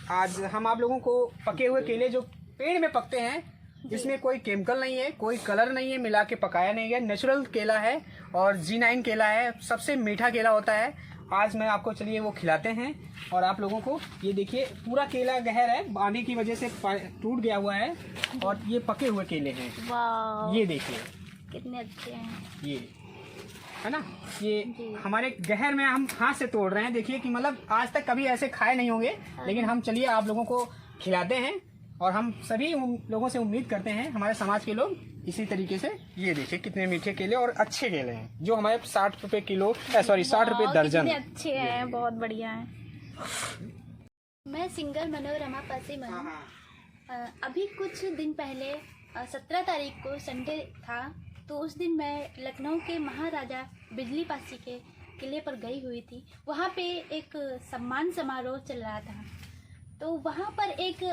आज हम आप लोगों को पके हुए केले जो पेड़ में पकते हैं, इसमें कोई केमिकल नहीं है, कोई कलर नहीं है, मिला के पकाया नहीं है, नेचुरल केला है और G9 केला है, सबसे मीठा केला होता है। आज मैं आपको चलिए वो खिलाते हैं और आप लोगों को ये देखिए पूरा केला गहर है, आंधी की वजह से टूट गया हुआ है और ये पके हुए केले हैं। वाह, ये देखिए कितने अच्छे हैं ये, है ना। ये हमारे गहर में हम हाथ से तोड़ रहे हैं। देखिए कि मतलब आज तक कभी ऐसे खाए नहीं होंगे, लेकिन हम चलिए आप लोगों को खिलाते हैं और हम सभी लोगों से उम्मीद करते हैं, हमारे समाज के लोग इसी तरीके से। ये देखिए कितने मीठे केले और अच्छे केले हैं जो हमारे 60 रुपए किलो, सॉरी 60 रुपए दर्जन। अच्छे हैं, बहुत बढ़िया हैं। मैं सिंगर मनोरमा पासी मनू। अभी कुछ दिन पहले 17 तारीख को संडे था, तो उस दिन मैं लखनऊ के महाराजा बिजली पासी के किले पर गई हुई थी। वहाँ पे एक सम्मान समारोह चल रहा था, तो वहाँ पर एक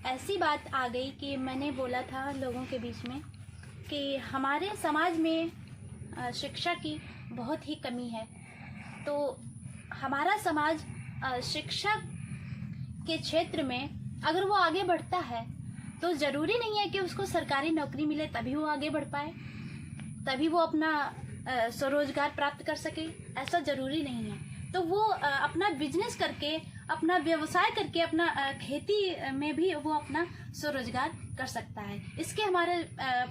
ऐसी बात आ गई कि मैंने बोला था लोगों के बीच में कि हमारे समाज में शिक्षा की बहुत ही कमी है। तो हमारा समाज शिक्षा के क्षेत्र में अगर वो आगे बढ़ता है तो ज़रूरी नहीं है कि उसको सरकारी नौकरी मिले तभी वो आगे बढ़ पाए, तभी वो अपना स्वरोजगार प्राप्त कर सके, ऐसा ज़रूरी नहीं है। तो वो अपना बिजनेस करके, अपना व्यवसाय करके, अपना खेती में भी वो अपना स्वरोजगार कर सकता है। इसके हमारे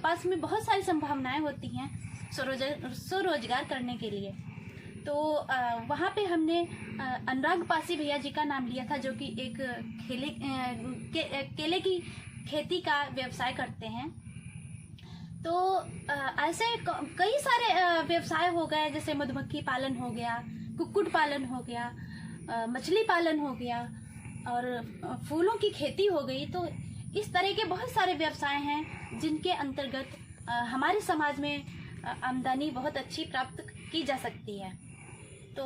पास में बहुत सारी संभावनाएं होती हैं स्वरोजगार करने के लिए। तो वहाँ पे हमने अनुराग पासी भैया जी का नाम लिया था, जो कि एक केले की खेती का व्यवसाय करते हैं। तो ऐसे कई सारे व्यवसाय हो गए, जैसे मधुमक्खी पालन हो गया, कुक्कुट पालन हो गया, मछली पालन हो गया और फूलों की खेती हो गई। तो इस तरह के बहुत सारे व्यवसाय हैं जिनके अंतर्गत हमारे समाज में आमदनी बहुत अच्छी प्राप्त की जा सकती है। तो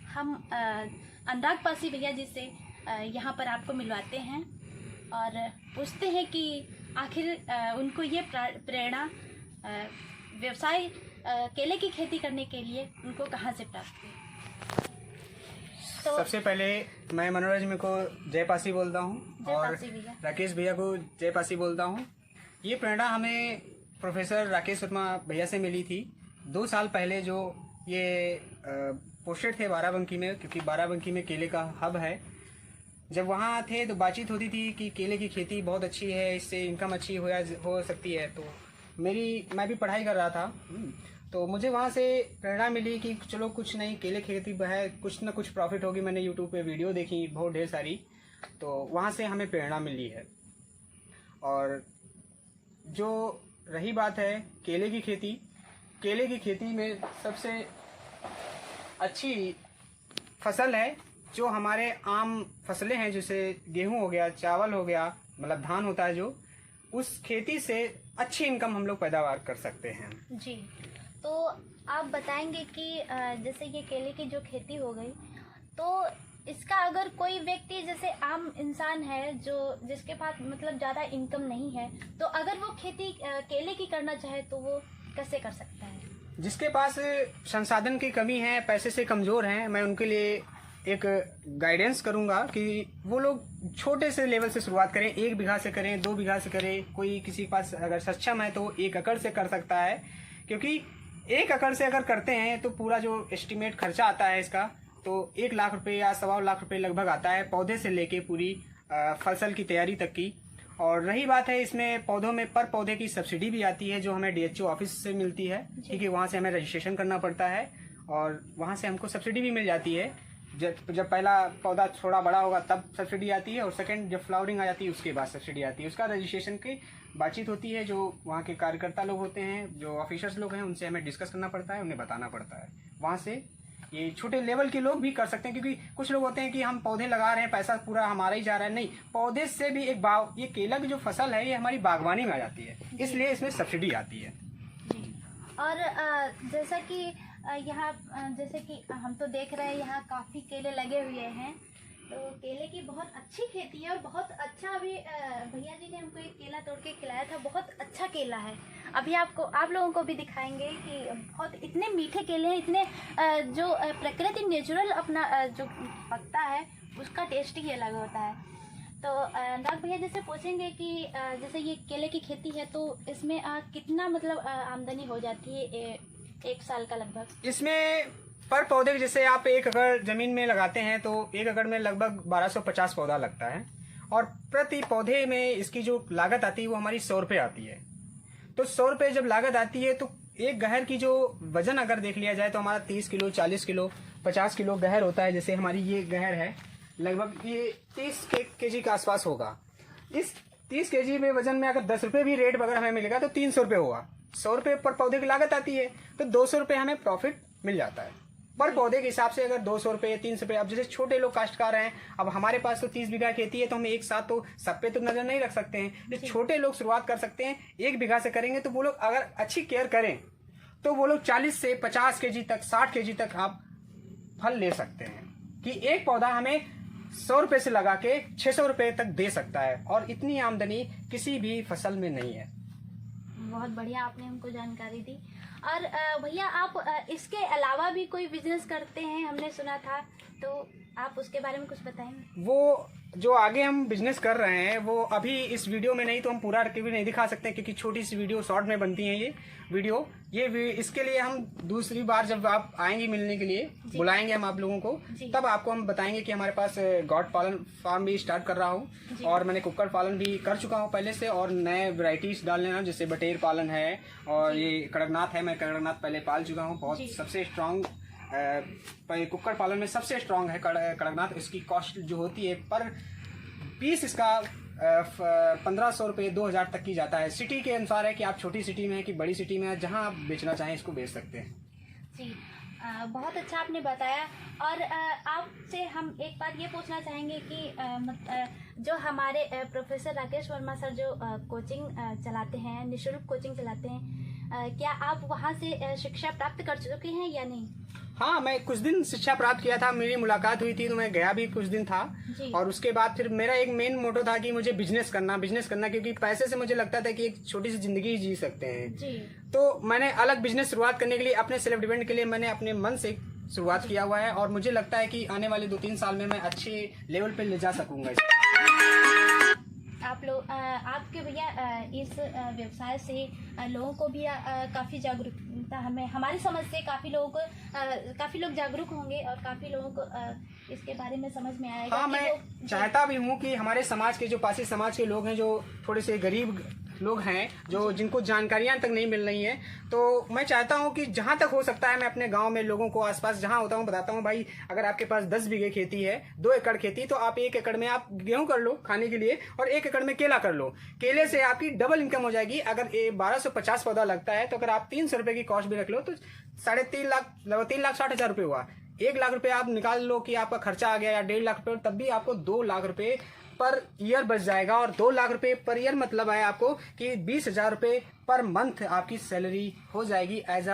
हम अनुराग पासी भैया जी से यहाँ पर आपको मिलवाते हैं और पूछते हैं कि आखिर उनको ये प्रेरणा व्यवसाय केले की खेती करने के लिए उनको कहाँ से प्राप्त हुई। तो सबसे पहले मैं मनोरंजन में को जय पासी बोलता हूँ और राकेश भैया को जय पासी बोलता हूँ। ये प्रेरणा हमें प्रोफेसर राकेश शर्मा भैया से मिली थी 2 साल पहले, जो ये पोस्टेड थे बाराबंकी में, क्योंकि बाराबंकी में केले का हब है। जब वहाँ थे तो बातचीत होती थी कि केले की खेती बहुत अच्छी है, इससे इनकम अच्छी हो सकती है। तो मैं भी पढ़ाई कर रहा था, तो मुझे वहाँ से प्रेरणा मिली कि चलो कुछ नहीं, केले खेती है, कुछ ना कुछ प्रॉफिट होगी। मैंने यूट्यूब पे वीडियो देखी बहुत ढेर सारी, तो वहाँ से हमें प्रेरणा मिली है। और जो रही बात है केले की खेती में सबसे अच्छी फसल है जो हमारे आम फसलें हैं, जैसे गेहूं हो गया, चावल हो गया, मतलब धान होता है जो, उस खेती से अच्छी इनकम हम लोग पैदावार कर सकते हैं। जी, तो आप बताएंगे कि जैसे ये केले की जो खेती हो गई, तो इसका अगर कोई व्यक्ति जैसे आम इंसान है जिसके पास मतलब ज़्यादा इनकम नहीं है, तो अगर वो खेती केले की करना चाहे तो वो कैसे कर सकता है? जिसके पास संसाधन की कमी है, पैसे से कमज़ोर हैं, मैं उनके लिए एक गाइडेंस करूंगा कि वो लोग छोटे से लेवल से शुरुआत करें। 1 बीघा से करें, 2 बीघा से करें। कोई किसी के पास अगर सक्षम है तो 1 एकड़ से कर सकता है, क्योंकि 1 एकड़ से अगर करते हैं तो पूरा जो एस्टिमेट खर्चा आता है इसका, तो 1 लाख रुपए या 1.25 लाख रुपए लगभग आता है, पौधे से लेके पूरी फसल की तैयारी तक की। और रही बात है इसमें पौधों में पर पौधे की सब्सिडी भी आती है, जो हमें DHO ऑफिस से मिलती है, क्योंकि वहाँ से हमें रजिस्ट्रेशन करना पड़ता है और वहाँ से हमको सब्सिडी भी मिल जाती है। जब पहला पौधा थोड़ा बड़ा होगा तब सब्सिडी आती है, और सेकंड जब फ्लावरिंग आ जाती है उसके बाद सब्सिडी आती है। उसका रजिस्ट्रेशन की बातचीत होती है, जो वहाँ के कार्यकर्ता लोग होते हैं, जो ऑफिसर्स लोग हैं, उनसे हमें डिस्कस करना पड़ता है, उन्हें बताना पड़ता है। वहाँ से ये छोटे लेवल के लोग भी कर सकते हैं, क्योंकि कुछ लोग होते हैं कि हम पौधे लगा रहे हैं, पैसा पूरा हमारा ही जा रहा है। नहीं, पौधे से भी एक ये केला की जो फसल है ये हमारी बागवानी में आ जाती है, इसलिए इसमें सब्सिडी आती है। और जैसा कि यहाँ जैसे कि हम तो देख रहे हैं यहाँ काफ़ी केले लगे हुए हैं, तो केले की बहुत अच्छी खेती है और बहुत अच्छा। अभी भैया जी ने हमको एक केला तोड़ के खिलाया था, बहुत अच्छा केला है। अभी आप लोगों को भी दिखाएंगे कि बहुत इतने मीठे केले हैं, इतने जो प्रकृति नेचुरल अपना जो पकता है उसका टेस्ट ही अलग होता है। तो अनुराग भैया जैसे पूछेंगे कि जैसे ये केले की खेती है तो इसमें कितना मतलब आमदनी हो जाती है एक साल का लगभग? इसमें पर पौधे जैसे आप 1 एकड़ जमीन में लगाते हैं तो 1 एकड़ में लगभग 1250 पौधा लगता है, और प्रति पौधे में इसकी जो लागत आती है वो हमारी 100 रुपये आती है। तो 100 रुपये जब लागत आती है तो एक गहर की जो वजन अगर देख लिया जाए तो हमारा 30 किलो, 40 किलो, 50 किलो गहर होता है। जैसे हमारी ये गहर है, लगभग ये 30 केजी के आसपास होगा। इस 30 केजी में वजन में अगर 10 रुपये भी रेट अगर हमें मिलेगा तो 300 रुपये होगा। 100 रुपये पर पौधे की लागत आती है तो 200 रुपये हमें प्रॉफिट मिल जाता है पर पौधे के हिसाब से। अगर 200 रुपये, 300 रुपये, अब जैसे छोटे लोग काश्तकार हैं, अब हमारे पास तो 30 बीघा खेती है तो हम एक साथ तो सब पे तो नजर नहीं रख सकते हैं। जो छोटे लोग शुरुआत कर सकते हैं, 1 बीघा से करेंगे तो वो लोग अगर अच्छी केयर करें तो वो लोग 40 से 50 केजी तक, 60 केजी तक आप फल ले सकते हैं कि एक पौधा हमें 100 रुपये से लगा के 600 रुपये तक दे सकता है, और इतनी आमदनी किसी भी फसल में नहीं है। बहुत बढ़िया आपने हमको जानकारी दी। और भैया आप इसके अलावा भी कोई बिजनेस करते हैं हमने सुना था, तो आप उसके बारे में कुछ बताएंगे? वो जो आगे हम बिजनेस कर रहे हैं वो अभी इस वीडियो में नहीं, तो हम पूरा भी नहीं दिखा सकते क्योंकि छोटी सी वीडियो शॉर्ट में बनती है ये वीडियो। इसके लिए हम दूसरी बार जब आप आएंगी मिलने के लिए, बुलाएंगे हम आप लोगों को, तब आपको हम बताएंगे कि हमारे पास गौट पालन फार्म भी स्टार्ट कर रहा हूँ, और मैंने कुक्कुट पालन भी कर चुका हूँ पहले से, और नए वैरायटीज डालने हैं जैसे बटेर पालन है, और ये कड़कनाथ है। मैं कड़कनाथ पहले पाल चुका हूँ, बहुत सबसे स्ट्रांग कुक्कुट पालन में सबसे स्ट्रांग है कड़कनाथ। इसकी कॉस्ट जो होती है पर पीस इसका 1500 रुपये 2000 तक की जाता है। सिटी के अनुसार है कि आप छोटी सिटी में है कि बड़ी सिटी में है, जहां आप बेचना चाहें इसको बेच सकते हैं। जी बहुत अच्छा आपने बताया। और आपसे हम एक बात ये पूछना चाहेंगे कि जो हमारे प्रोफेसर राकेश वर्मा सर जो कोचिंग चलाते हैं, निःशुल्क कोचिंग चलाते हैं, क्या आप वहाँ से शिक्षा प्राप्त कर चुके हैं या नहीं? हाँ, मैं कुछ दिन शिक्षा प्राप्त किया था, मेरी मुलाकात हुई थी तो मैं गया भी कुछ दिन था। और उसके बाद फिर मेरा एक मेन मोटो था कि मुझे बिजनेस करना, क्योंकि पैसे से मुझे लगता था कि एक छोटी सी जिंदगी जी सकते हैं जी। तो मैंने अलग बिजनेस शुरुआत करने के लिए, अपने सेल्फ डिपेंड के लिए मैंने अपने मन से शुरुआत किया हुआ है, और मुझे लगता है कि आने वाले 2-3 साल में मैं अच्छे लेवल पे ले जा सकूंगा। आप लोग आपके भैया इस व्यवसाय से लोगों को भी काफ़ी जागरूकता, हमारी समझ से काफ़ी लोग जागरूक होंगे और काफ़ी लोगों को इसके बारे में समझ में आएगा। हाँ, मैं चाहता भी हूँ कि हमारे समाज के जो पासी समाज के लोग हैं, जो थोड़े से गरीब लोग हैं, जो जिनको जानकारियां तक नहीं मिल रही हैं, तो मैं चाहता हूं कि जहां तक हो सकता है मैं अपने गांव में लोगों को आसपास जहां होता हूं बताता हूं, भाई अगर आपके पास 10 बीघे खेती है, 2 एकड़ खेती, तो आप 1 एकड़ में आप गेहूं कर लो खाने के लिए, और 1 एकड़ में केला कर लो। केले से आपकी डबल इनकम हो जाएगी। अगर 1250 पौधा लगता है तो अगर आप 300 रुपए की कॉस्ट भी रख लो तो 3.5 लाख, 3,60,000 रुपये हुआ। 1 लाख रुपए आप निकाल लो कि आपका खर्चा आ गया, या 1.5 लाख रुपए, तब भी आपको 2 लाख रुपए पर ईयर बच जाएगा। और 2 लाख रुपए पर ईयर मतलब है आपको कि 20,000 रुपए पर मंथ आपकी सैलरी हो जाएगी एज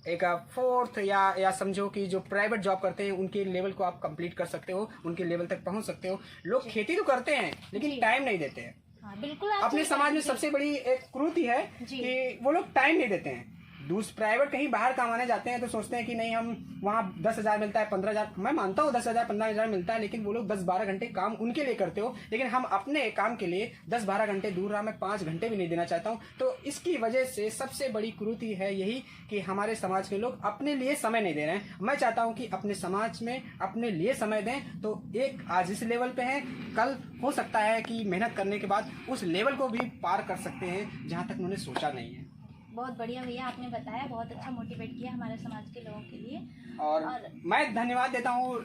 एक फोर्थ, या समझो कि जो प्राइवेट जॉब करते हैं उनके लेवल को आप कंप्लीट कर सकते हो, उनके लेवल तक पहुंच सकते हो। लोग खेती तो करते हैं लेकिन टाइम नहीं देते हैं। बिल्कुल, अपने समाज में सबसे बड़ी एक कुरीति है कि वो लोग टाइम नहीं देते हैं। प्राइवेट कहीं बाहर कमाने जाते हैं तो सोचते हैं कि नहीं, हम वहाँ 10,000 मिलता है, 15,000, मैं मानता हूँ 10,000 15,000 मिलता है, लेकिन वो लोग 10-12 घंटे काम उनके लिए करते हो, लेकिन हम अपने काम के लिए 10-12 घंटे दूर रहा, मैं 5 घंटे भी नहीं देना चाहता हूँ। तो इसकी वजह से सबसे बड़ी कुरीति है यही कि हमारे समाज के लोग अपने लिए समय नहीं दे रहे हैं। मैं चाहता हूँ कि अपने समाज में अपने लिए समय दें, तो एक आज इस लेवल पे है, कल हो सकता है कि मेहनत करने के बाद उस लेवल को भी पार कर सकते हैं जहाँ तक उन्होंने सोचा नहीं है। बहुत बढ़िया भैया आपने बताया, बहुत अच्छा मोटिवेट किया हमारे समाज के लोगों के लिए। और मैं धन्यवाद देता हूँ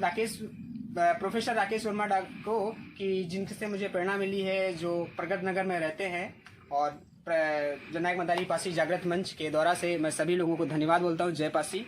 प्रोफेसर राकेश वर्मा को, कि जिनसे मुझे प्रेरणा मिली है, जो प्रगत नगर में रहते हैं, और जननायक मदारी पासी जागृत मंच के द्वारा से मैं सभी लोगों को धन्यवाद बोलता हूँ। जय पासी।